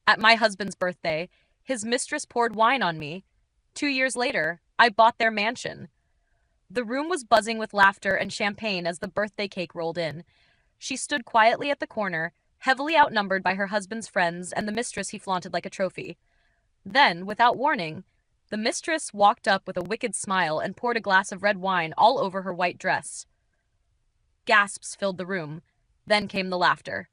At my husband's birthday, his mistress poured wine on me. 2 years later, I bought their mansion. The room was buzzing with laughter and champagne as the birthday cake rolled in. She stood quietly at the corner, heavily outnumbered by her husband's friends and the mistress he flaunted like a trophy. Then, without warning, the mistress walked up with a wicked smile and poured a glass of red wine all over her white dress. Gasps filled the room. Then came the laughter.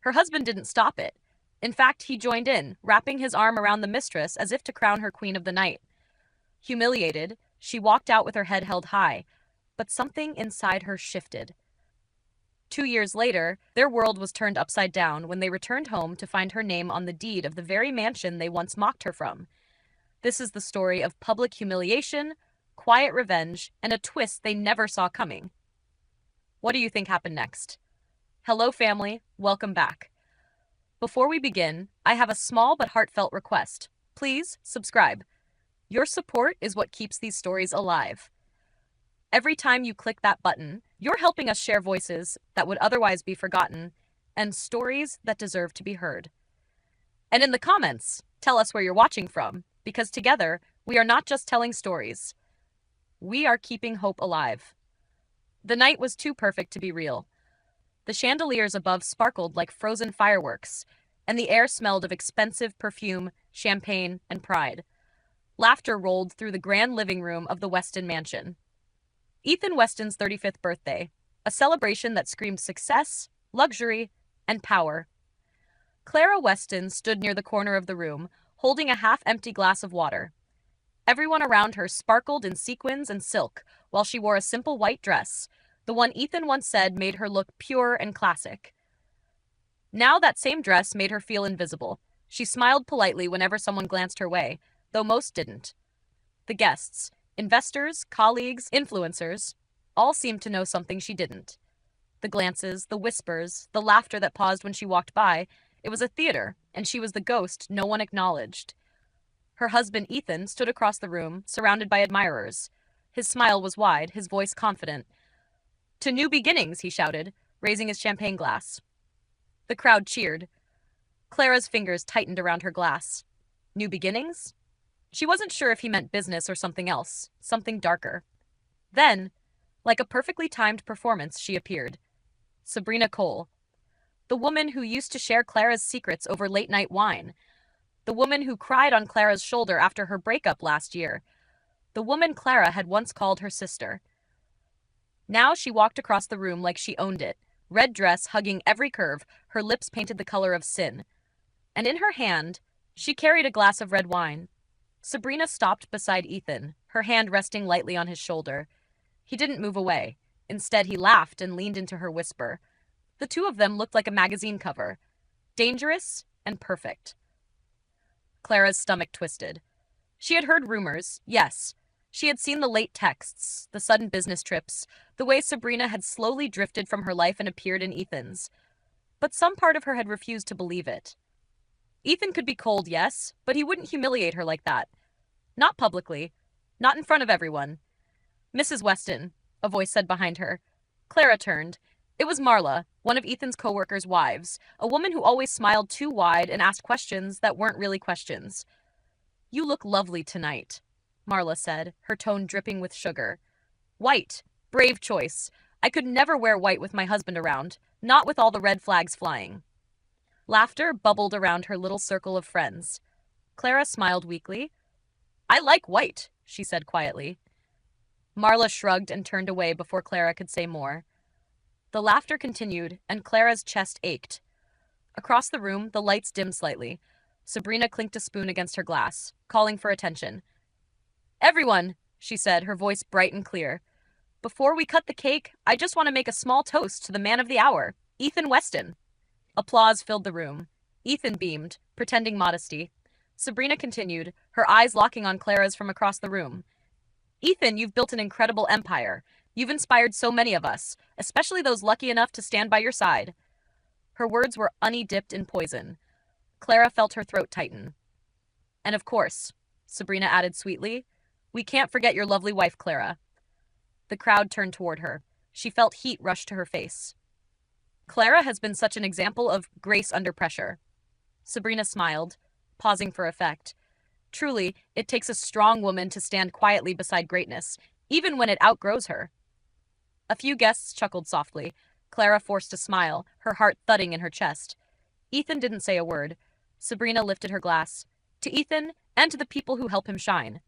Her husband didn't stop it. In fact, he joined in, wrapping his arm around the mistress as if to crown her queen of the night. Humiliated, she walked out with her head held high, but something inside her shifted. 2 years later, their world was turned upside down when they returned home to find her name on the deed of the very mansion they once mocked her from. This is the story of public humiliation, quiet revenge, and a twist they never saw coming. What do you think happened next? Hello, family. Welcome back. Before we begin, I have a small but heartfelt request. Please subscribe. Your support is what keeps these stories alive. Every time you click that button, you're helping us share voices that would otherwise be forgotten and stories that deserve to be heard. And in the comments, tell us where you're watching from, because together, we are not just telling stories. We are keeping hope alive. The night was too perfect to be real. The chandeliers above sparkled like frozen fireworks, and the air smelled of expensive perfume, champagne, and pride. Laughter rolled through the grand living room of the Weston mansion. Ethan Weston's 35th birthday, a celebration that screamed success, luxury, and power. Clara Weston stood near the corner of the room, holding a half-empty glass of water. Everyone around her sparkled in sequins and silk, while she wore a simple white dress, the one Ethan once said made her look pure and classic. Now that same dress made her feel invisible. She smiled politely whenever someone glanced her way, though most didn't. The guests, investors, colleagues, influencers, all seemed to know something she didn't. The glances, the whispers, the laughter that paused when she walked by, it was a theater, and she was the ghost no one acknowledged. Her husband, Ethan, stood across the room, surrounded by admirers. His smile was wide, his voice confident. "To new beginnings," he shouted, raising his champagne glass. The crowd cheered. Clara's fingers tightened around her glass. New beginnings? She wasn't sure if he meant business or something else, something darker. Then, like a perfectly timed performance, she appeared. Sabrina Cole. The woman who used to share Clara's secrets over late-night wine. The woman who cried on Clara's shoulder after her breakup last year. The woman Clara had once called her sister. Now she walked across the room like she owned it, red dress hugging every curve, her lips painted the color of sin. And in her hand, she carried a glass of red wine. Sabrina stopped beside Ethan, her hand resting lightly on his shoulder. He didn't move away. Instead, he laughed and leaned into her whisper. The two of them looked like a magazine cover. Dangerous and perfect. Clara's stomach twisted. She had heard rumors, yes. She had seen the late texts, the sudden business trips, the way Sabrina had slowly drifted from her life and appeared in Ethan's. But some part of her had refused to believe it. Ethan could be cold, yes, but he wouldn't humiliate her like that. Not publicly. Not in front of everyone. "Mrs. Weston," a voice said behind her. Clara turned. It was Marla, one of Ethan's co-workers' wives, a woman who always smiled too wide and asked questions that weren't really questions. "You look lovely tonight," Marla said, her tone dripping with sugar. "White. Brave choice. I could never wear white with my husband around, not with all the red flags flying." Laughter bubbled around her little circle of friends. Clara smiled weakly. "I like white," she said quietly. Marla shrugged and turned away before Clara could say more. The laughter continued, and Clara's chest ached. Across the room, the lights dimmed slightly. Sabrina clinked a spoon against her glass, calling for attention. "Everyone," she said, her voice bright and clear. "Before we cut the cake, I just want to make a small toast to the man of the hour, Ethan Weston." Applause filled the room. Ethan beamed, pretending modesty. Sabrina continued, her eyes locking on Clara's from across the room. "Ethan, you've built an incredible empire. You've inspired so many of us, especially those lucky enough to stand by your side." Her words were honey dipped in poison. Clara felt her throat tighten. "And of course," Sabrina added sweetly, "we can't forget your lovely wife, Clara." The crowd turned toward her. She felt heat rush to her face. "Clara has been such an example of grace under pressure." Sabrina smiled, pausing for effect. Truly, it takes a strong woman to stand quietly beside greatness, even when it outgrows her. A few guests chuckled softly. Clara forced a smile, her heart thudding in her chest. Ethan didn't say a word. Sabrina lifted her glass. To Ethan, and to the people who help him shine.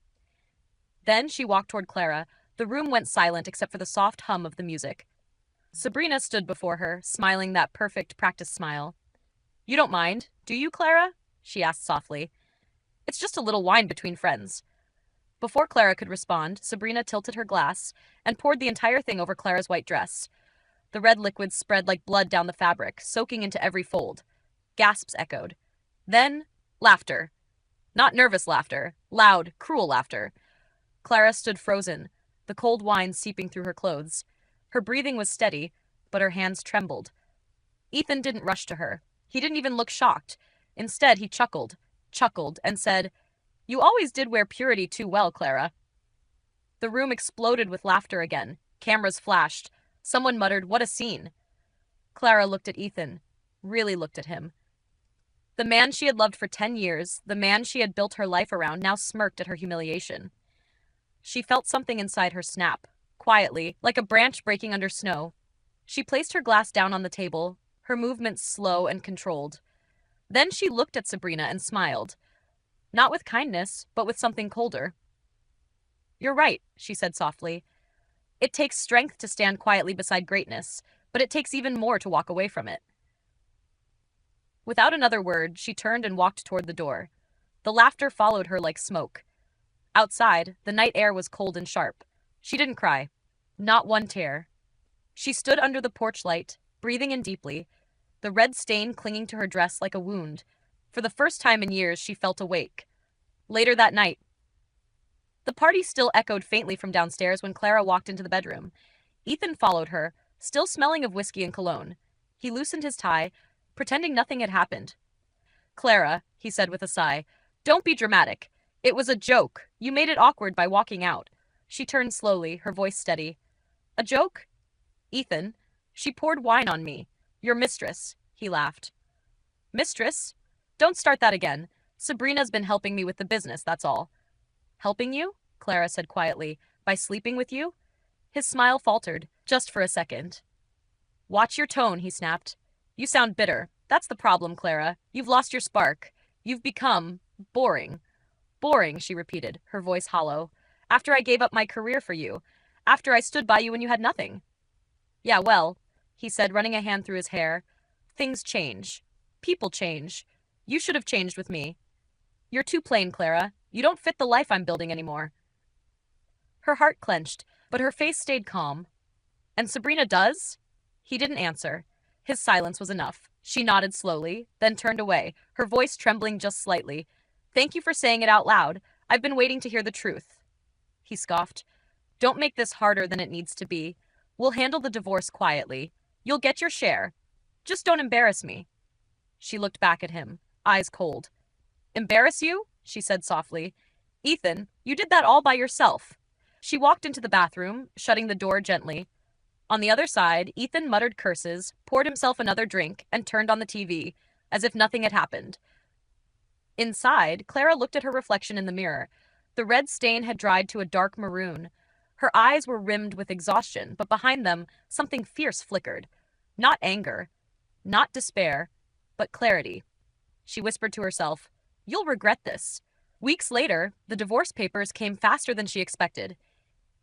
Then she walked toward Clara. The room went silent except for the soft hum of the music. Sabrina stood before her, smiling that perfect practice smile. You don't mind, do you, Clara? She asked softly. It's just a little wine between friends. Before Clara could respond, Sabrina tilted her glass and poured the entire thing over Clara's white dress. The red liquid spread like blood down the fabric, soaking into every fold. Gasps echoed. Then, laughter. Not nervous laughter, loud, cruel laughter. Clara stood frozen, the cold wine seeping through her clothes. Her breathing was steady, but her hands trembled. Ethan didn't rush to her. He didn't even look shocked. Instead, he chuckled, and said, You always did wear purity too well, Clara. The room exploded with laughter again. Cameras flashed. Someone muttered, What a scene. Clara looked at Ethan, really looked at him. The man she had loved for 10 years, the man she had built her life around, now smirked at her humiliation. She felt something inside her snap, quietly, like a branch breaking under snow. She placed her glass down on the table, her movements slow and controlled. Then she looked at Sabrina and smiled. Not with kindness, but with something colder. You're right, she said softly. It takes strength to stand quietly beside greatness, but it takes even more to walk away from it. Without another word, she turned and walked toward the door. The laughter followed her like smoke. Outside, the night air was cold and sharp. She didn't cry. Not one tear. She stood under the porch light, breathing in deeply, the red stain clinging to her dress like a wound. For the first time in years, she felt awake. Later that night, the party still echoed faintly from downstairs when Clara walked into the bedroom. Ethan followed her, still smelling of whiskey and cologne. He loosened his tie, pretending nothing had happened. Clara, he said with a sigh, don't be dramatic. It was a joke. You made it awkward by walking out. She turned slowly, her voice steady. A joke? Ethan, she poured wine on me. Your mistress, he laughed. Mistress? Don't start that again. Sabrina's been helping me with the business, that's all. Helping you? Clara said quietly. By sleeping with you? His smile faltered, just for a second. Watch your tone, he snapped. You sound bitter. That's the problem, Clara. You've lost your spark. You've become boring. Boring, she repeated, her voice hollow. After I gave up my career for you. After I stood by you when you had nothing. Yeah, well, he said, running a hand through his hair. Things change. People change. You should have changed with me. You're too plain, Clara. You don't fit the life I'm building anymore. Her heart clenched, but her face stayed calm. And Sabrina does? He didn't answer. His silence was enough. She nodded slowly, then turned away, her voice trembling just slightly. Thank you for saying it out loud. I've been waiting to hear the truth. He scoffed. Don't make this harder than it needs to be. We'll handle the divorce quietly. You'll get your share. Just don't embarrass me. She looked back at him, eyes cold. Embarrass you? She said softly. Ethan, you did that all by yourself. She walked into the bathroom, shutting the door gently. On the other side, Ethan muttered curses, poured himself another drink, and turned on the TV, as if nothing had happened. Inside, Clara looked at her reflection in the mirror. The red stain had dried to a dark maroon. Her eyes were rimmed with exhaustion, but behind them, something fierce flickered. Not anger, not despair, but clarity. She whispered to herself, You'll regret this. Weeks later, the divorce papers came faster than she expected.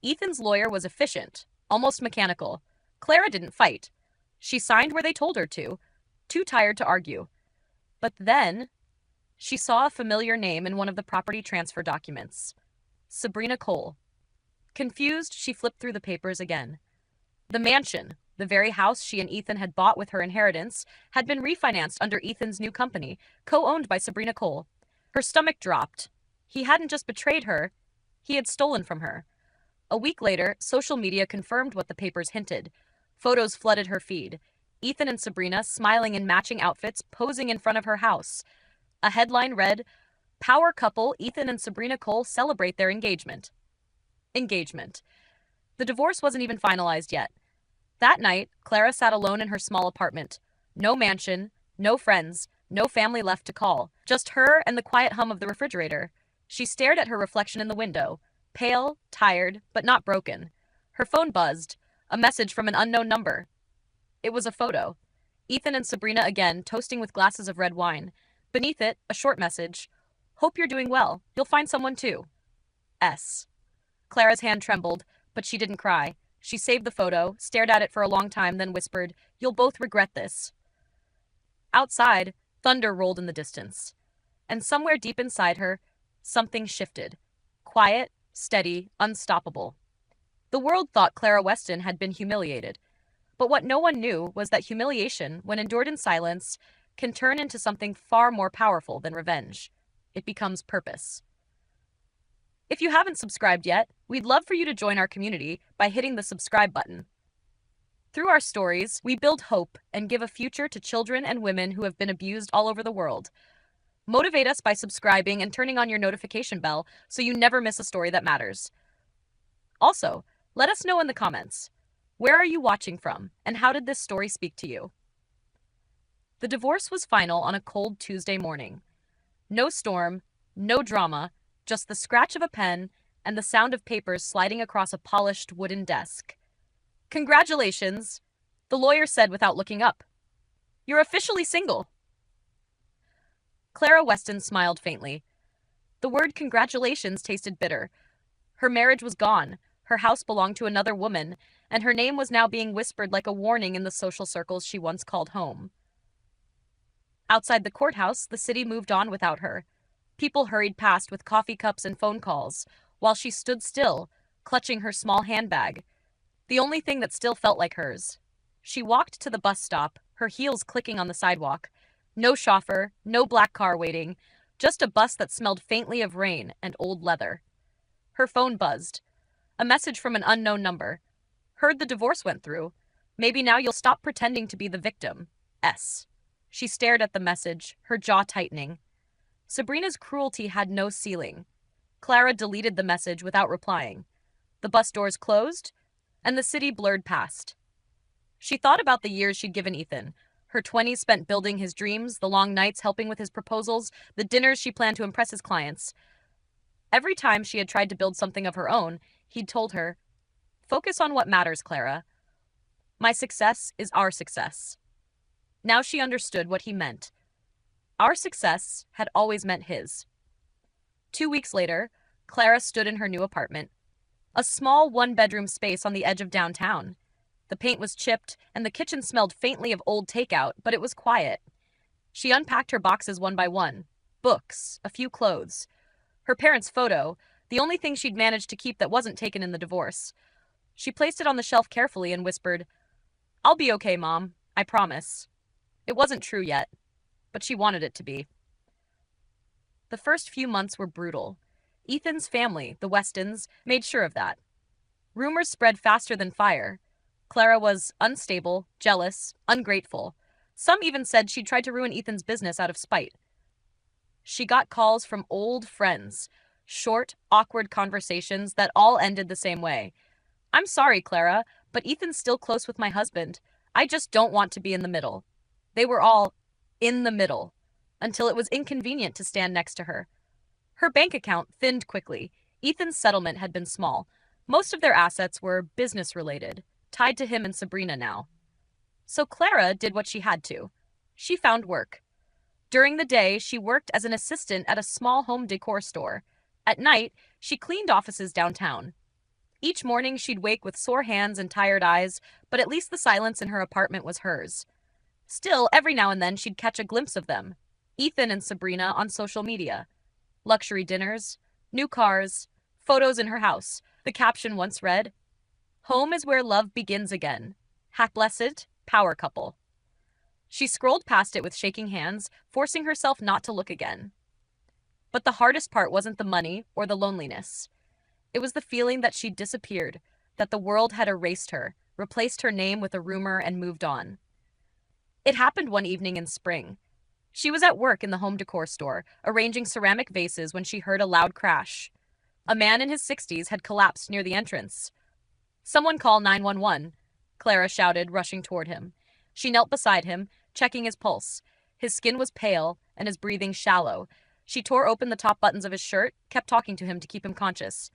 Ethan's lawyer was efficient, almost mechanical. Clara didn't fight. She signed where they told her to, too tired to argue. But then, she saw a familiar name in one of the property transfer documents. Sabrina Cole. Confused, she flipped through the papers again. The mansion, the very house she and Ethan had bought with her inheritance, had been refinanced under Ethan's new company, co-owned by Sabrina Cole. Her stomach dropped. He hadn't just betrayed her, he had stolen from her. A week later, social media confirmed what the papers hinted. Photos flooded her feed. Ethan and Sabrina smiling in matching outfits, posing in front of her house. A headline read, Power couple Ethan and Sabrina Cole celebrate their engagement. Engagement. The divorce wasn't even finalized yet. That night, Clara sat alone in her small apartment. No mansion, no friends, No family left to call, just her and the quiet hum of the refrigerator. She stared at her reflection in the window, pale, tired, but not broken. Her phone buzzed, a message from an unknown number. It was a photo. Ethan and Sabrina again, toasting with glasses of red wine. Beneath it, a short message. Hope you're doing well. You'll find someone too. S. Clara's hand trembled, but she didn't cry. She saved the photo, stared at it for a long time, then whispered, "You'll both regret this." Outside, thunder rolled in the distance. And somewhere deep inside her, something shifted. Quiet, steady, unstoppable. The world thought Clara Weston had been humiliated. But what no one knew was that humiliation, when endured in silence, can turn into something far more powerful than revenge. It becomes purpose. If you haven't subscribed yet, we'd love for you to join our community by hitting the subscribe button. Through our stories, we build hope and give a future to children and women who have been abused all over the world. Motivate us by subscribing and turning on your notification bell so you never miss a story that matters. Also, let us know in the comments, where are you watching from, and how did this story speak to you? The divorce was final on a cold Tuesday morning. No storm, no drama, just the scratch of a pen and the sound of papers sliding across a polished wooden desk. "Congratulations," the lawyer said without looking up. "You're officially single." Clara Weston smiled faintly. The word congratulations tasted bitter. Her marriage was gone, her house belonged to another woman, and her name was now being whispered like a warning in the social circles she once called home. Outside the courthouse, the city moved on without her. People hurried past with coffee cups and phone calls, while she stood still, clutching her small handbag, the only thing that still felt like hers. She walked to the bus stop, her heels clicking on the sidewalk. No chauffeur, no black car waiting, just a bus that smelled faintly of rain and old leather. Her phone buzzed. A message from an unknown number. "Heard the divorce went through. Maybe now you'll stop pretending to be the victim. S." She stared at the message, her jaw tightening. Sabrina's cruelty had no ceiling. Clara deleted the message without replying. The bus doors closed, and the city blurred past. She thought about the years she'd given Ethan, her 20s spent building his dreams, the long nights helping with his proposals, the dinners she planned to impress his clients. Every time she had tried to build something of her own, he'd told her, "Focus on what matters, Clara. My success is our success." Now she understood what he meant. Our success had always meant his. 2 weeks later, Clara stood in her new apartment, a small one-bedroom space on the edge of downtown. The paint was chipped, and the kitchen smelled faintly of old takeout, but it was quiet. She unpacked her boxes one by one. Books, a few clothes. Her parents' photo, the only thing she'd managed to keep that wasn't taken in the divorce. She placed it on the shelf carefully and whispered, "I'll be okay, Mom. I promise." It wasn't true yet, but she wanted it to be. The first few months were brutal. Ethan's family, the Westons, made sure of that. Rumors spread faster than fire. Clara was unstable, jealous, ungrateful. Some even said she'd tried to ruin Ethan's business out of spite. She got calls from old friends, short, awkward conversations that all ended the same way. "I'm sorry, Clara, but Ethan's still close with my husband. I just don't want to be in the middle." They were all in the middle, until it was inconvenient to stand next to her. Her bank account thinned quickly. Ethan's settlement had been small. Most of their assets were business-related, tied to him and Sabrina now. So Clara did what she had to. She found work. During the day, she worked as an assistant at a small home decor store. At night, she cleaned offices downtown. Each morning, she'd wake with sore hands and tired eyes, but at least the silence in her apartment was hers. Still, every now and then, she'd catch a glimpse of them, Ethan and Sabrina, on social media. Luxury dinners, new cars, photos in her house. The caption once read, "Home is where love begins again. Blessed, power couple." She scrolled past it with shaking hands, forcing herself not to look again. But the hardest part wasn't the money or the loneliness. It was the feeling that she'd disappeared, that the world had erased her, replaced her name with a rumor, and moved on. It happened one evening in spring. She was at work in the home decor store, arranging ceramic vases when she heard a loud crash. A man in his 60s had collapsed near the entrance. "Someone call 911, Clara shouted, rushing toward him. She knelt beside him, checking his pulse. His skin was pale and his breathing shallow. She tore open the top buttons of his shirt, kept talking to him to keep him conscious.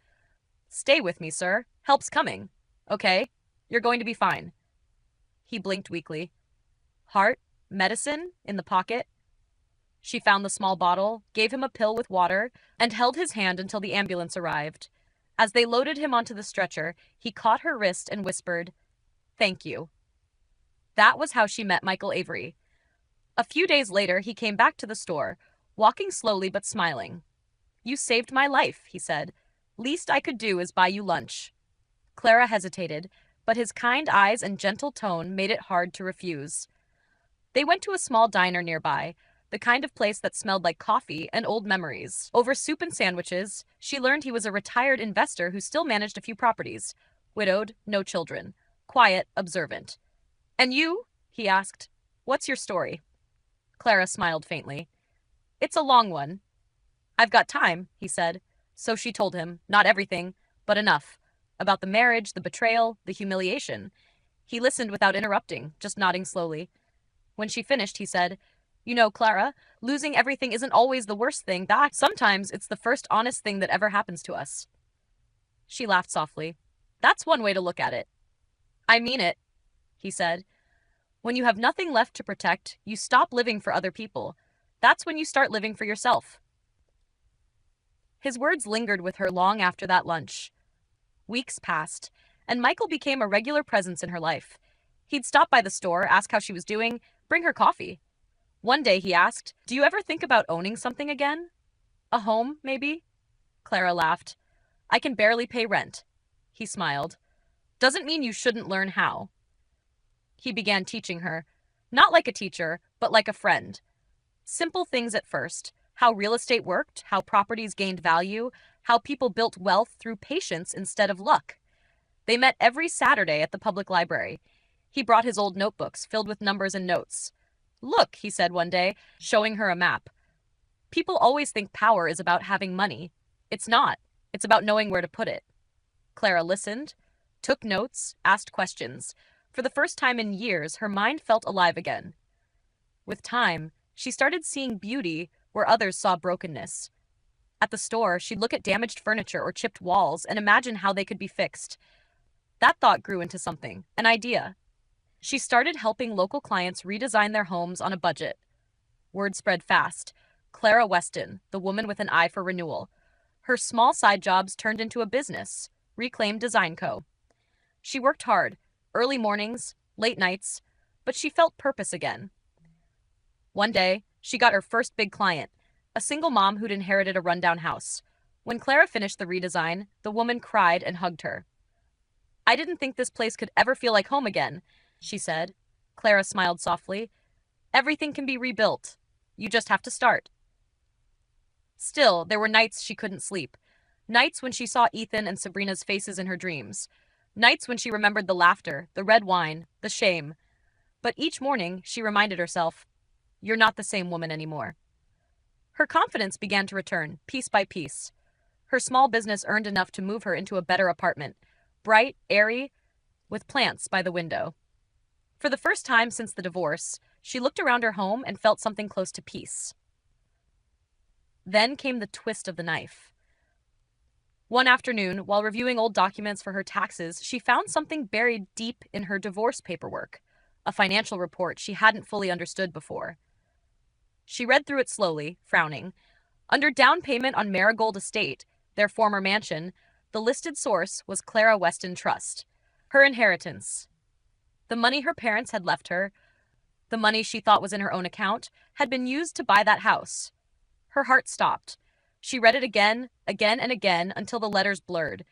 Stay with me, sir. Help's coming. Okay? You're going to be fine. He blinked weakly. Heart? Medicine? In the pocket? She found the small bottle, gave him a pill with water, and held his hand until the ambulance arrived. As they loaded him onto the stretcher, he caught her wrist and whispered, "Thank you." That was how she met Michael Avery. A few days later, he came back to the store, walking slowly but smiling. "You saved my life," he said. "Least I could do is buy you lunch." Clara hesitated, but his kind eyes and gentle tone made it hard to refuse. They went to a small diner nearby, the kind of place that smelled like coffee and old memories. Over soup and sandwiches, she learned he was a retired investor who still managed a few properties. Widowed, no children. Quiet, observant. "And you?" he asked. "What's your story?" Clara smiled faintly. "It's a long one." "I've got time," he said. So she told him, not everything, but enough. About the marriage, the betrayal, the humiliation. He listened without interrupting, just nodding slowly. When she finished, he said, "You know, Clara, losing everything isn't always the worst thing. Sometimes it's the first honest thing that ever happens to us." She laughed softly. "That's one way to look at it." "I mean it," he said. "When you have nothing left to protect, you stop living for other people. That's when you start living for yourself." His words lingered with her long after that lunch. Weeks passed, and Michael became a regular presence in her life. He'd stop by the store, ask how she was doing, bring her coffee. One day he asked, "Do you ever think about owning something again? A home, maybe?" Clara laughed. "I can barely pay rent." He smiled. "Doesn't mean you shouldn't learn how." He began teaching her, not like a teacher, but like a friend. Simple things at first, how real estate worked, how properties gained value, how people built wealth through patience instead of luck. They met every Saturday at the public library. He brought his old notebooks filled with numbers and notes. "Look," he said one day, showing her a map. "People always think power is about having money. It's not. It's about knowing where to put it." Clara listened, took notes, asked questions. For the first time in years, her mind felt alive again. With time, she started seeing beauty where others saw brokenness. At the store, she'd look at damaged furniture or chipped walls and imagine how they could be fixed. That thought grew into something, an idea. She started helping local clients redesign their homes on a budget. Word spread fast. Clara Weston, the woman with an eye for renewal. Her small side jobs turned into a business, Reclaimed Design Co. She worked hard, early mornings, late nights, but she felt purpose again. One day, she got her first big client, a single mom who'd inherited a rundown house. When Clara finished the redesign, the woman cried and hugged her. "I didn't think this place could ever feel like home again," she said. Clara smiled softly. "Everything can be rebuilt. You just have to start." Still, there were nights she couldn't sleep. Nights when she saw Ethan and Sabrina's faces in her dreams. Nights when she remembered the laughter, the red wine, the shame. But each morning, she reminded herself, "You're not the same woman anymore." Her confidence began to return, piece by piece. Her small business earned enough to move her into a better apartment, bright, airy, with plants by the window. For the first time since the divorce, she looked around her home and felt something close to peace. Then came the twist of the knife. One afternoon, while reviewing old documents for her taxes, she found something buried deep in her divorce paperwork, a financial report she hadn't fully understood before. She read through it slowly, frowning. Under down payment on Marigold Estate, their former mansion, the listed source was Clara Weston Trust, her inheritance. The money her parents had left her, the money she thought was in her own account, had been used to buy that house. Her heart stopped. She read it again and again, until the letters blurred.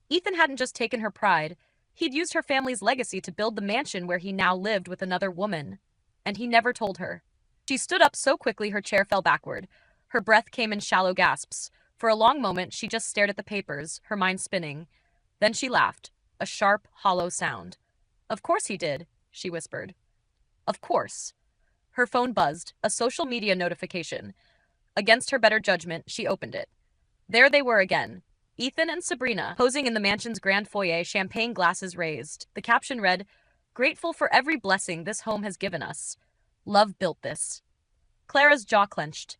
Ethan hadn't just taken her pride. He'd used her family's legacy to build the mansion where he now lived with another woman. And he never told her. She stood up so quickly her chair fell backward. Her breath came in shallow gasps. For a long moment, she just stared at the papers, her mind spinning. Then she laughed, a sharp, hollow sound. "Of course he did," she whispered. "Of course." Her phone buzzed, a social media notification. Against her better judgment, she opened it. There they were again. Ethan and Sabrina, posing in the mansion's grand foyer, champagne glasses raised. The caption read, "Grateful for every blessing this home has given us. Love built this." Clara's jaw clenched.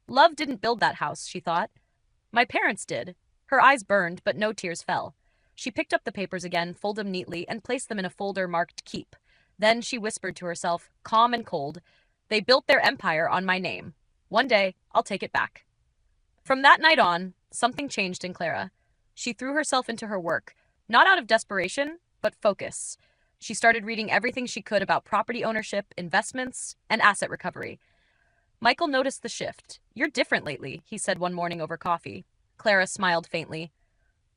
Love didn't build that house, she thought. My parents did. Her eyes burned, but no tears fell. She picked up the papers again, folded them neatly, and placed them in a folder marked Keep. Then she whispered to herself, calm and cold, they built their empire on my name. One day, I'll take it back. From that night on, something changed in Clara. She threw herself into her work, not out of desperation, but focus. She started reading everything she could about property ownership, investments, and asset recovery. Michael noticed the shift. You're different lately, he said one morning over coffee. Clara smiled faintly.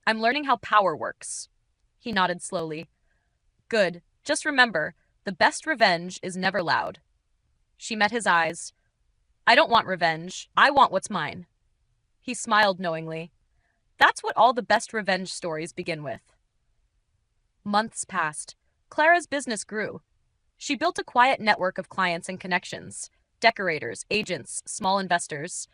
I'm learning how power works. He nodded slowly. Good. Just remember, the best revenge is never loud. She met his eyes. I don't want revenge. I want what's mine. He smiled knowingly. That's what all the best revenge stories begin with. Months passed. Clara's business grew. She built a quiet network of clients and connections. Decorators, agents, small investors.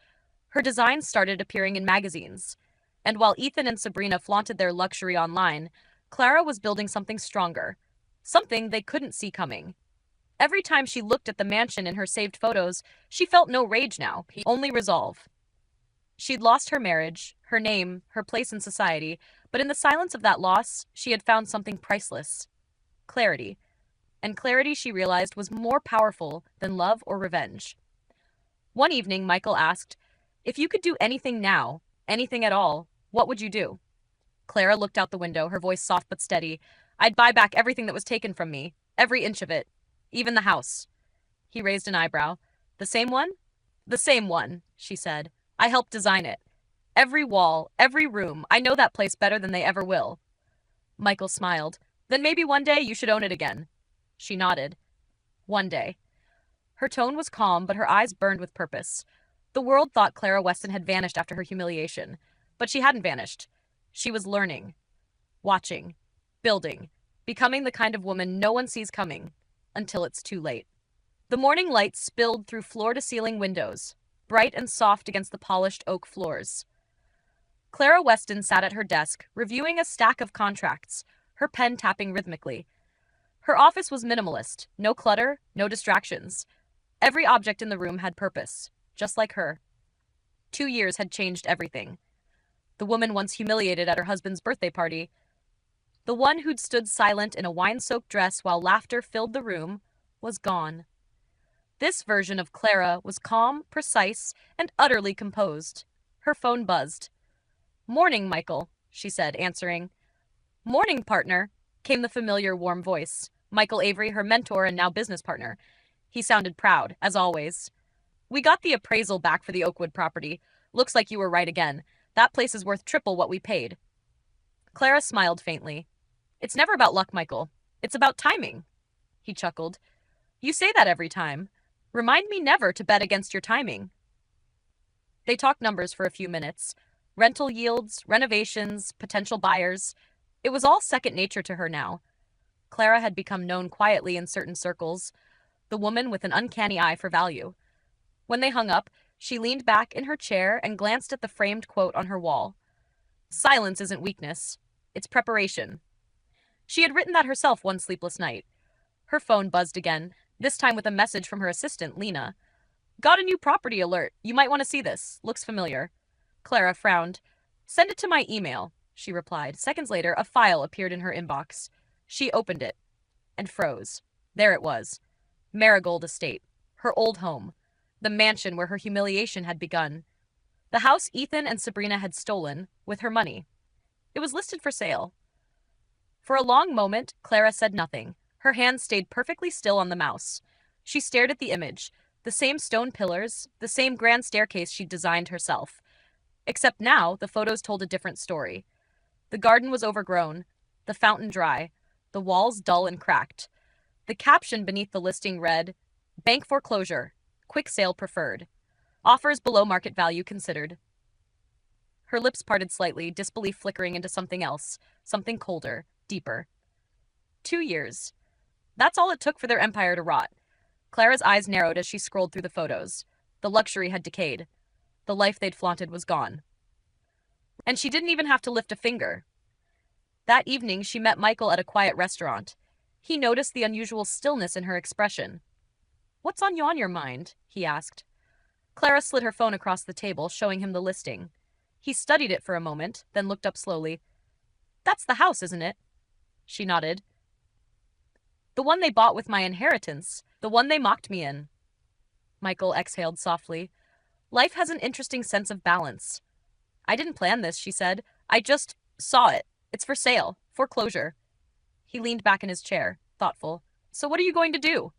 Her designs started appearing in magazines. And while Ethan and Sabrina flaunted their luxury online, Clara was building something stronger. Something they couldn't see coming. Every time she looked at the mansion in her saved photos, she felt no rage now, only resolve. She'd lost her marriage, her name, her place in society, but in the silence of that loss, she had found something priceless. Clarity. And clarity, she realized, was more powerful than love or revenge. One evening, Michael asked, if you could do anything now, anything at all, what would you do? Clara looked out the window, her voice soft but steady. I'd buy back everything that was taken from me, every inch of it, even the house. He raised an eyebrow. The same one? The same one, she said. I helped design it. Every wall, every room, I know that place better than they ever will. Michael smiled. Then maybe one day you should own it again. She nodded. One day. Her tone was calm, but her eyes burned with purpose. The world thought Clara Weston had vanished after her humiliation, but she hadn't vanished. She was learning, watching, building, becoming the kind of woman no one sees coming, until it's too late. The morning light spilled through floor-to-ceiling windows, bright and soft against the polished oak floors. Clara Weston sat at her desk, reviewing a stack of contracts, her pen tapping rhythmically. Her office was minimalist, no clutter, no distractions. Every object in the room had purpose, just like her. 2 years had changed everything. The woman once humiliated at her husband's birthday party, the one who'd stood silent in a wine-soaked dress while laughter filled the room, was gone. This version of Clara was calm, precise, and utterly composed. Her phone buzzed. Morning, Michael, she said, answering. Morning, partner, came the familiar warm voice. Michael Avery, her mentor and now business partner. He sounded proud, as always. We got the appraisal back for the Oakwood property. Looks like you were right again. That place is worth triple what we paid. Clara smiled faintly. It's never about luck, Michael. It's about timing. He chuckled. You say that every time. Remind me never to bet against your timing. They talked numbers for a few minutes. Rental yields, renovations, potential buyers. It was all second nature to her now. Clara had become known quietly in certain circles, the woman with an uncanny eye for value. When they hung up, she leaned back in her chair and glanced at the framed quote on her wall. Silence isn't weakness. It's preparation. She had written that herself one sleepless night. Her phone buzzed again, this time with a message from her assistant, Lena. Got a new property alert. You might want to see this. Looks familiar. Clara frowned. Send it to my email, she replied. Seconds later, a file appeared in her inbox. She opened it and froze. There it was. Marigold Estate. Her old home. The mansion where her humiliation had begun. The house Ethan and Sabrina had stolen, with her money. It was listed for sale. For a long moment, Clara said nothing. Her hand stayed perfectly still on the mouse. She stared at the image, the same stone pillars, the same grand staircase she'd designed herself. Except now, the photos told a different story. The garden was overgrown, the fountain dry, the walls dull and cracked. The caption beneath the listing read, Bank foreclosure, quick sale preferred. Offers below market value considered. Her lips parted slightly, disbelief flickering into something else, something colder, deeper. 2 years. That's all it took for their empire to rot. Clara's eyes narrowed as she scrolled through the photos. The luxury had decayed. The life they'd flaunted was gone. And she didn't even have to lift a finger. That evening, she met Michael at a quiet restaurant. He noticed the unusual stillness in her expression. What's on your mind? He asked. Clara slid her phone across the table, showing him the listing. He studied it for a moment, then looked up slowly. That's the house, isn't it? She nodded. The one they bought with my inheritance. The one they mocked me in. Michael exhaled softly. Life has an interesting sense of balance. I didn't plan this, she said. I just saw it. It's for sale. Foreclosure. He leaned back in his chair, thoughtful. So what are you going to do?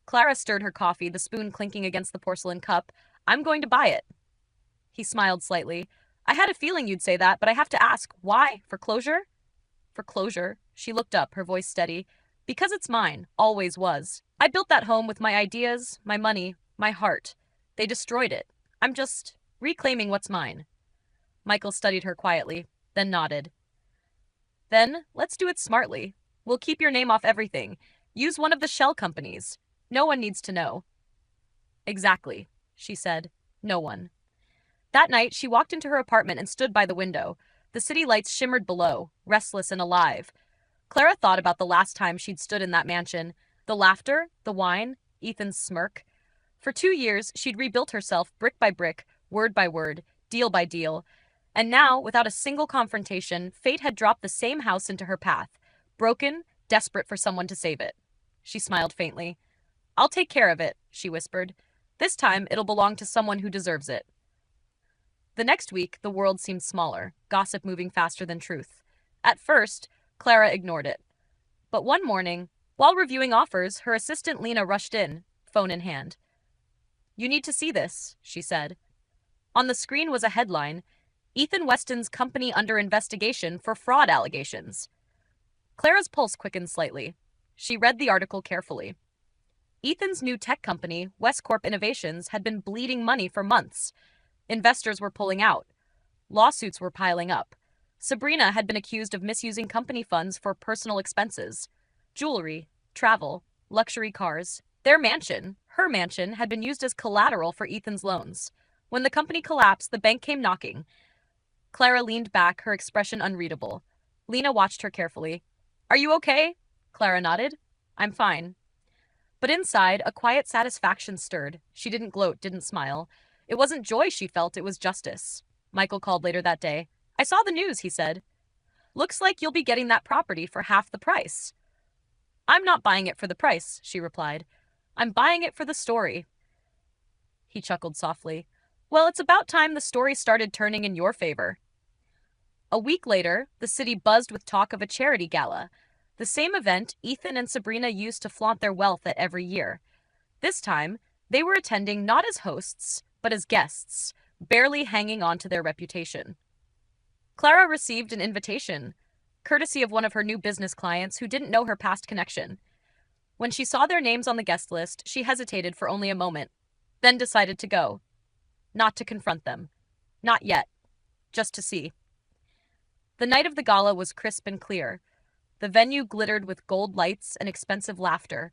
Clara stirred her coffee, the spoon clinking against the porcelain cup. I'm going to buy it. He smiled slightly. I had a feeling you'd say that, but I have to ask, why? Foreclosure? Foreclosure. She looked up, her voice steady. Because it's mine. Always was. I built that home with my ideas, my money, my heart. They destroyed it. I'm just reclaiming what's mine. Michael studied her quietly, then nodded. Then, let's do it smartly. We'll keep your name off everything. Use one of the shell companies. No one needs to know. Exactly, she said. No one. That night, she walked into her apartment and stood by the window. The city lights shimmered below, restless and alive. Clara thought about the last time she'd stood in that mansion. The laughter, the wine, Ethan's smirk. For 2 years, she'd rebuilt herself brick by brick, word by word, deal by deal. And now, without a single confrontation, fate had dropped the same house into her path, broken, desperate for someone to save it. She smiled faintly. I'll take care of it, she whispered. This time, it'll belong to someone who deserves it. The next week, the world seemed smaller, gossip moving faster than truth. At first, Clara ignored it. But one morning, while reviewing offers, her assistant Lena rushed in, phone in hand. You need to see this, she said. On the screen was a headline, Ethan Weston's company under investigation for fraud allegations. Clara's pulse quickened slightly. She read the article carefully. Ethan's new tech company, Westcorp Innovations, had been bleeding money for months. Investors were pulling out. Lawsuits were piling up. Sabrina had been accused of misusing company funds for personal expenses. Jewelry, travel, luxury cars. Their mansion, her mansion, had been used as collateral for Ethan's loans. When the company collapsed, the bank came knocking. Clara leaned back, her expression unreadable. Lena watched her carefully. Are you okay? Clara nodded. I'm fine. But inside, a quiet satisfaction stirred. She didn't gloat, didn't smile. It wasn't joy she felt, it was justice. Michael called later that day. I saw the news, he said. Looks like you'll be getting that property for half the price. I'm not buying it for the price, she replied. I'm buying it for the story. He chuckled softly. Well, it's about time the story started turning in your favor. A week later, the city buzzed with talk of a charity gala. The same event Ethan and Sabrina used to flaunt their wealth at every year. This time, they were attending not as hosts, but as guests, barely hanging on to their reputation. Clara received an invitation, courtesy of one of her new business clients who didn't know her past connection. When she saw their names on the guest list, she hesitated for only a moment, then decided to go. Not to confront them. Not yet. Just to see. The night of the gala was crisp and clear. The venue glittered with gold lights and expensive laughter.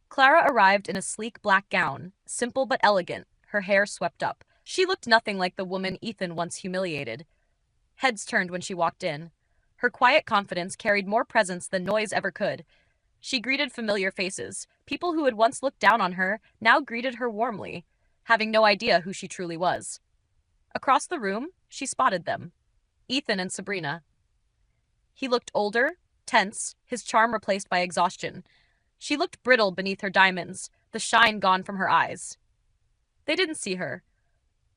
Clara arrived in a sleek black gown, simple but elegant, her hair swept up. She looked nothing like the woman Ethan once humiliated. Heads turned when she walked in. Her quiet confidence carried more presence than noise ever could. She greeted familiar faces. People who had once looked down on her now greeted her warmly, having no idea who she truly was. Across the room, she spotted them. Ethan and Sabrina. He looked older, tense, his charm replaced by exhaustion. She looked brittle beneath her diamonds, the shine gone from her eyes. They didn't see her.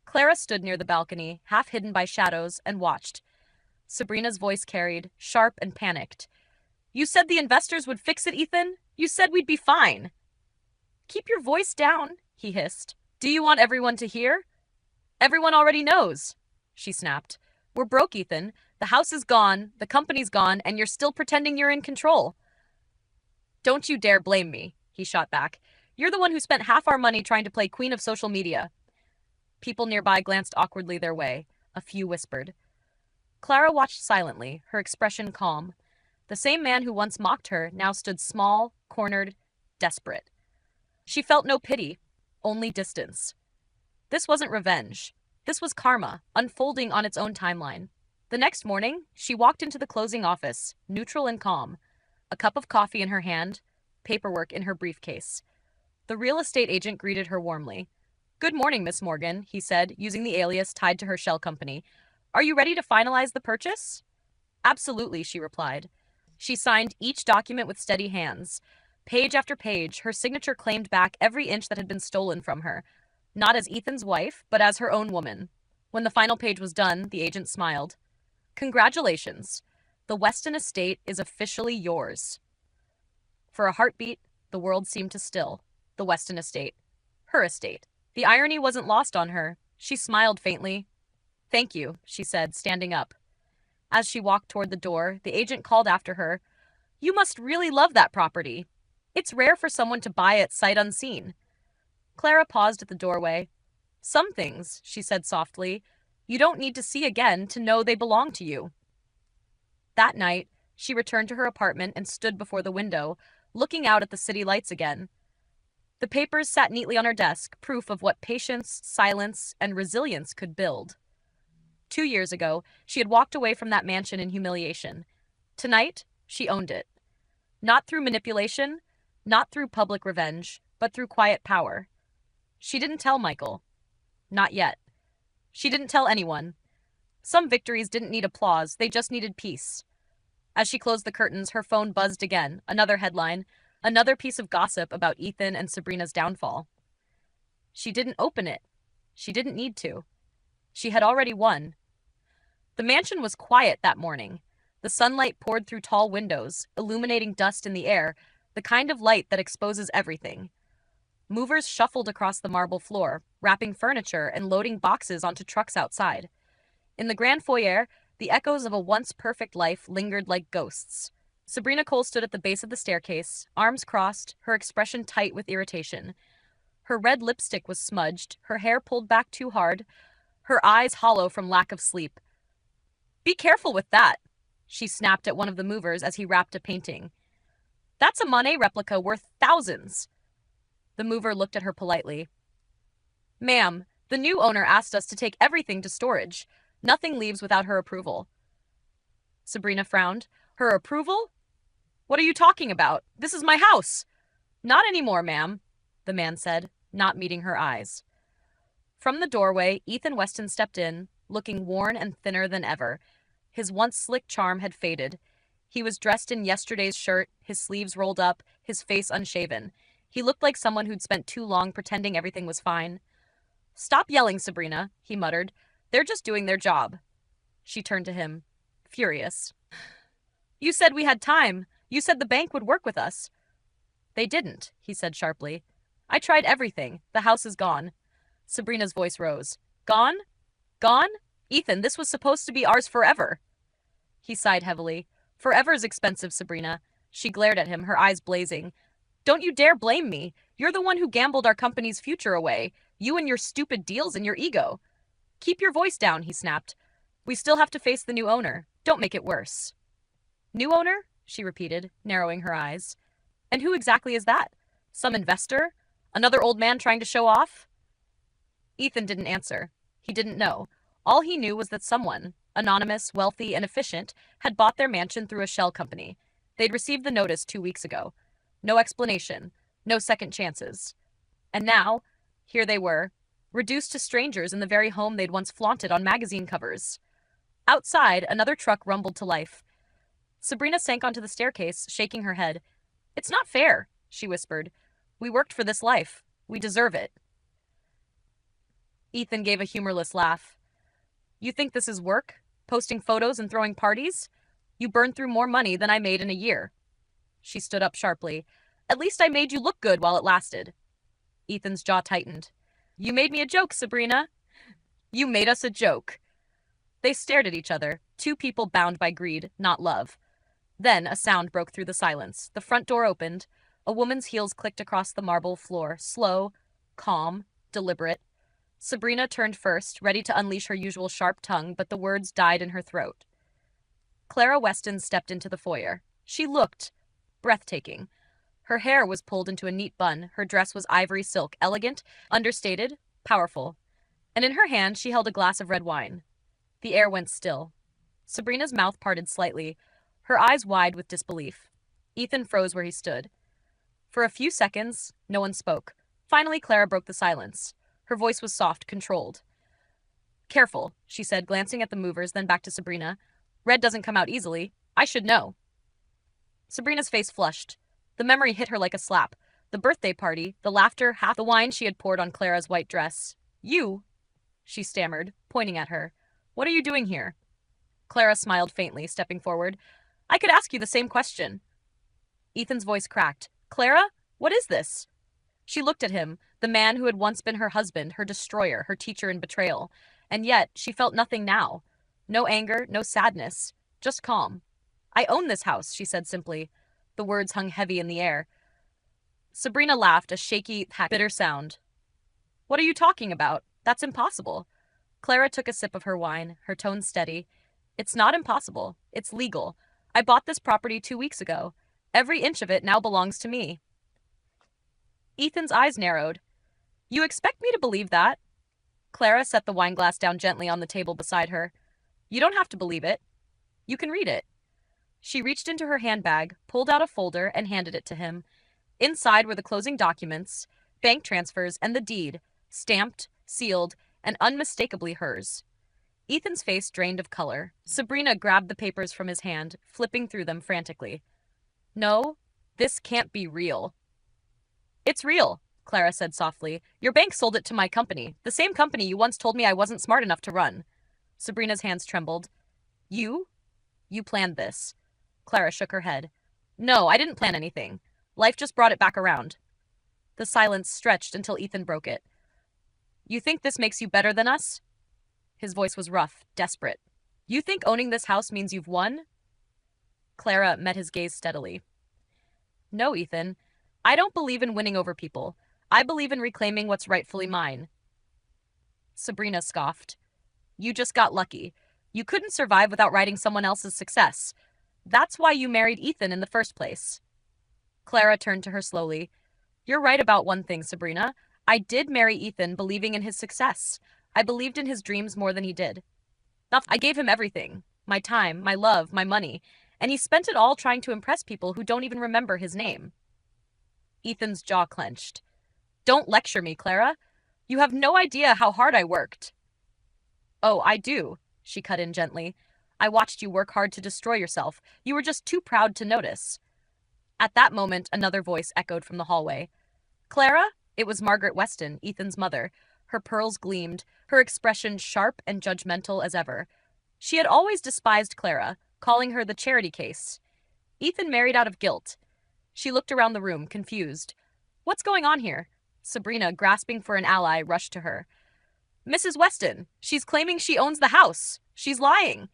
Clara stood near the balcony, half hidden by shadows, and watched. Sabrina's voice carried, sharp and panicked. You said the investors would fix it, Ethan? You said we'd be fine. Keep your voice down, he hissed. Do you want everyone to hear? Everyone already knows, she snapped. We're broke, Ethan. The house is gone, the company's gone, and you're still pretending you're in control. Don't you dare blame me, he shot back. You're the one who spent half our money trying to play queen of social media. People nearby glanced awkwardly their way. A few whispered. Clara watched silently, her expression calm. The same man who once mocked her now stood small, cornered, desperate. She felt no pity, only distance. This wasn't revenge. This was karma, unfolding on its own timeline. The next morning, she walked into the closing office, neutral and calm, a cup of coffee in her hand, paperwork in her briefcase. The real estate agent greeted her warmly. "Good morning, Miss Morgan," he said, using the alias tied to her shell company. "Are you ready to finalize the purchase?" "Absolutely," she replied. She signed each document with steady hands. Page after page, her signature claimed back every inch that had been stolen from her, not as Ethan's wife, but as her own woman. When the final page was done, the agent smiled. "Congratulations. The Weston estate is officially yours." For a heartbeat, the world seemed to still. The Weston estate. Her estate. The irony wasn't lost on her. She smiled faintly. "Thank you," she said, standing up. As she walked toward the door, the agent called after her, "You must really love that property. It's rare for someone to buy it sight unseen." Clara paused at the doorway. "Some things," she said softly, "you don't need to see again to know they belong to you." That night, she returned to her apartment and stood before the window, looking out at the city lights again. The papers sat neatly on her desk, proof of what patience, silence, and resilience could build. 2 years ago, she had walked away from that mansion in humiliation. Tonight, she owned it. Not through manipulation, not through public revenge, but through quiet power. She didn't tell Michael. Not yet. She didn't tell anyone. Some victories didn't need applause, they just needed peace. As she closed the curtains, her phone buzzed again, another headline, another piece of gossip about Ethan and Sabrina's downfall. She didn't open it. She didn't need to. She had already won. The mansion was quiet that morning. The sunlight poured through tall windows, illuminating dust in the air, the kind of light that exposes everything. Movers shuffled across the marble floor, wrapping furniture and loading boxes onto trucks outside. In the grand foyer, the echoes of a once perfect life lingered like ghosts. Sabrina Cole stood at the base of the staircase, arms crossed, her expression tight with irritation. Her red lipstick was smudged, her hair pulled back too hard, her eyes hollow from lack of sleep. "Be careful with that," she snapped at one of the movers as he wrapped a painting. "That's a Monet replica worth thousands." The mover looked at her politely. "Ma'am, the new owner asked us to take everything to storage. Nothing leaves without her approval." Sabrina frowned. "Her approval? What are you talking about? This is my house." "Not anymore, ma'am," the man said, not meeting her eyes. From the doorway, Ethan Weston stepped in, looking worn and thinner than ever. His once slick charm had faded. He was dressed in yesterday's shirt, his sleeves rolled up, his face unshaven. He looked like someone who'd spent too long pretending everything was fine. "Stop yelling, Sabrina," he muttered. "They're just doing their job." She turned to him, furious. "You said we had time. You said the bank would work with us." "They didn't," he said sharply. "I tried everything. The house is gone." Sabrina's voice rose. "Gone? Gone? Ethan, this was supposed to be ours forever." He sighed heavily. "Forever's expensive, Sabrina." She glared at him, her eyes blazing. "Don't you dare blame me. You're the one who gambled our company's future away. You and your stupid deals and your ego." "Keep your voice down," he snapped. "We still have to face the new owner. Don't make it worse." "New owner?" she repeated, narrowing her eyes. "And who exactly is that? Some investor? Another old man trying to show off?" Ethan didn't answer. He didn't know. All he knew was that someone, anonymous, wealthy, and efficient, had bought their mansion through a shell company. They'd received the notice 2 weeks ago. No explanation. No second chances. And now, here they were, reduced to strangers in the very home they'd once flaunted on magazine covers. Outside, another truck rumbled to life. Sabrina sank onto the staircase, shaking her head. "It's not fair," she whispered. "We worked for this life. We deserve it." Ethan gave a humorless laugh. "You think this is work? Posting photos and throwing parties? You burned through more money than I made in a year." She stood up sharply. "At least I made you look good while it lasted." Ethan's jaw tightened. "You made me a joke, Sabrina." "You made us a joke." They stared at each other, two people bound by greed, not love. Then a sound broke through the silence. The front door opened. A woman's heels clicked across the marble floor, slow, calm, deliberate. Sabrina turned first, ready to unleash her usual sharp tongue, but the words died in her throat. Clara Weston stepped into the foyer. She looked breathtaking. Her hair was pulled into a neat bun, her dress was ivory silk, elegant, understated, powerful. And in her hand she held a glass of red wine. The air went still. Sabrina's mouth parted slightly, her eyes wide with disbelief. Ethan froze where he stood. For a few seconds, no one spoke. Finally, Clara broke the silence. Her voice was soft, controlled. Careful, she said, glancing at the movers, then back to Sabrina. Red doesn't come out easily. I should know. Sabrina's face flushed. The memory hit her like a slap. The birthday party, the laughter, half the wine she had poured on Clara's white dress. You, she stammered, pointing at her. What are you doing here? Clara smiled faintly, stepping forward. I could ask you the same question. Ethan's voice cracked. Clara, what is this? She looked at him, the man who had once been her husband, her destroyer, her teacher in betrayal. And yet, she felt nothing now. No anger, no sadness, just calm. I own this house, she said simply. The words hung heavy in the air. Sabrina laughed, a shaky, bitter sound. What are you talking about? That's impossible. Clara took a sip of her wine, her tone steady. It's not impossible. It's legal. I bought this property 2 weeks ago. Every inch of it now belongs to me. Ethan's eyes narrowed. You expect me to believe that? Clara set the wineglass down gently on the table beside her. You don't have to believe it. You can read it. She reached into her handbag, pulled out a folder, and handed it to him. Inside were the closing documents, bank transfers, and the deed, stamped, sealed, and unmistakably hers. Ethan's face drained of color. Sabrina grabbed the papers from his hand, flipping through them frantically. No, this can't be real. It's real, Clara said softly. Your bank sold it to my company, the same company you once told me I wasn't smart enough to run. Sabrina's hands trembled. You? You planned this. Clara shook her head. No, I didn't plan anything. Life just brought it back around. The silence stretched until Ethan broke it. You think this makes you better than us? His voice was rough, desperate. You think owning this house means you've won? Clara met his gaze steadily. No, Ethan. I don't believe in winning over people. I believe in reclaiming what's rightfully mine. Sabrina scoffed. You just got lucky. You couldn't survive without writing someone else's success. That's why you married Ethan in the first place. Clara turned to her slowly. You're right about one thing, Sabrina. I did marry Ethan believing in his success. I believed in his dreams more than he did. I gave him everything. My time, my love, my money. And he spent it all trying to impress people who don't even remember his name. Ethan's jaw clenched. Don't lecture me, Clara. You have no idea how hard I worked. Oh, I do, she cut in gently. I watched you work hard to destroy yourself. You were just too proud to notice. At that moment, another voice echoed from the hallway. Clara? It was Margaret Weston, Ethan's mother. Her pearls gleamed, her expression sharp and judgmental as ever. She had always despised Clara, calling her the charity case. Ethan married out of guilt. She looked around the room, confused. What's going on here? Sabrina, grasping for an ally, rushed to her. Mrs. Weston, she's claiming she owns the house. She's lying.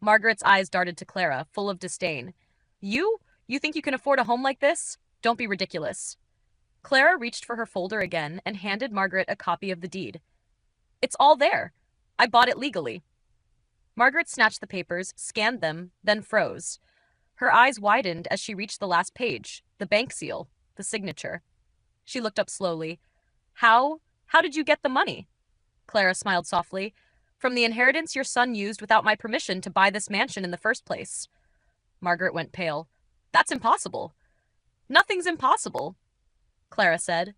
Margaret's eyes darted to Clara, full of disdain. You? You think you can afford a home like this? Don't be ridiculous. Clara reached for her folder again and handed Margaret a copy of the deed. It's all there. I bought it legally. Margaret snatched the papers, scanned them, then froze. Her eyes widened as she reached the last page, the bank seal, the signature. She looked up slowly. How did you get the money? Clara smiled softly. From the inheritance your son used without my permission to buy this mansion in the first place. Margaret went pale. That's impossible. Nothing's impossible, Clara said.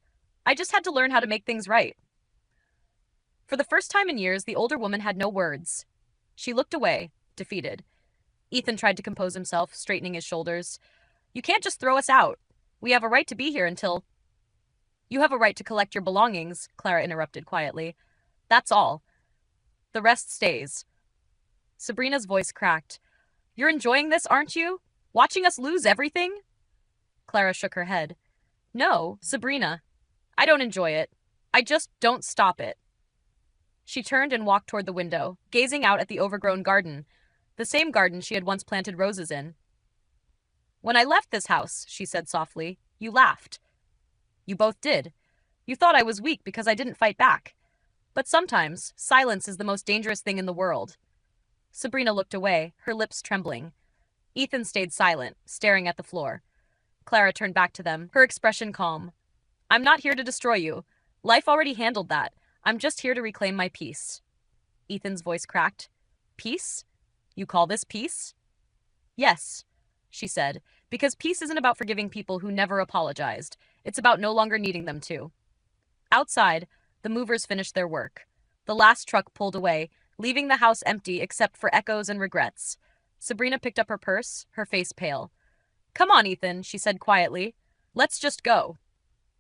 I just had to learn how to make things right. For the first time in years, the older woman had no words. She looked away, defeated. Ethan tried to compose himself, straightening his shoulders. You can't just throw us out. We have a right to be here until... You have a right to collect your belongings, Clara interrupted quietly. That's all. The rest stays. Sabrina's voice cracked. You're enjoying this, aren't you? Watching us lose everything? Clara shook her head. No, Sabrina. I don't enjoy it. I just don't stop it. She turned and walked toward the window, gazing out at the overgrown garden, the same garden she had once planted roses in. When I left this house, she said softly, you laughed. You both did. You thought I was weak because I didn't fight back. But sometimes, silence is the most dangerous thing in the world. Sabrina looked away, her lips trembling. Ethan stayed silent, staring at the floor. Clara turned back to them, her expression calm. I'm not here to destroy you. Life already handled that. I'm just here to reclaim my peace. Ethan's voice cracked. Peace? You call this peace? Yes, she said, Because peace isn't about forgiving people who never apologized. It's about no longer needing them to. Outside, the movers finished their work. The last truck pulled away, leaving the house empty except for echoes and regrets. Sabrina picked up her purse, her face pale. "Come on, Ethan," she said quietly. "Let's just go."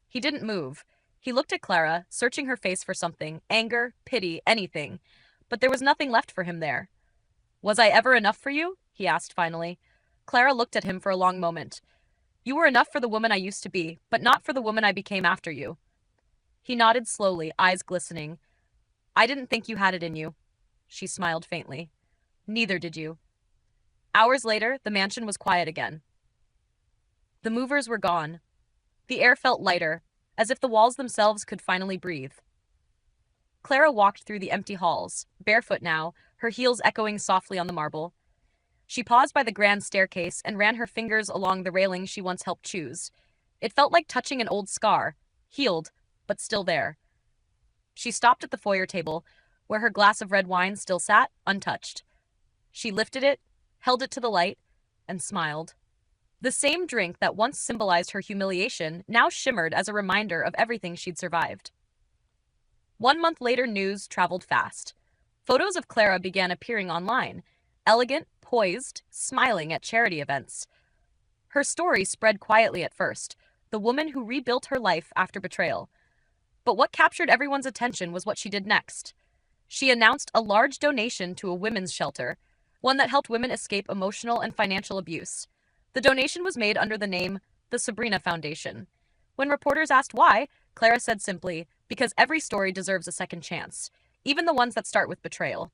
He didn't move. He looked at Clara, searching her face for something, anger, pity, anything. But there was nothing left for him there. "Was I ever enough for you?" he asked finally. Clara looked at him for a long moment. "You were enough for the woman I used to be, but not for the woman I became after you." He nodded slowly, eyes glistening. "I didn't think you had it in you." She smiled faintly. "Neither did you." Hours later, the mansion was quiet again. The movers were gone. The air felt lighter, as if the walls themselves could finally breathe. Clara walked through the empty halls, barefoot now, her heels echoing softly on the marble. She paused by the grand staircase and ran her fingers along the railing she once helped choose. It felt like touching an old scar, healed, but still there. She stopped at the foyer table, where her glass of red wine still sat, untouched. She lifted it, held it to the light, and smiled. The same drink that once symbolized her humiliation now shimmered as a reminder of everything she'd survived. 1 month later, news traveled fast. Photos of Clara began appearing online, elegant, poised, smiling at charity events. Her story spread quietly at first, the woman who rebuilt her life after betrayal. But what captured everyone's attention was what she did next. She announced a large donation to a women's shelter, one that helped women escape emotional and financial abuse. The donation was made under the name the Sabrina Foundation. When reporters asked why, Clara said simply, "Because every story deserves a second chance, even the ones that start with betrayal."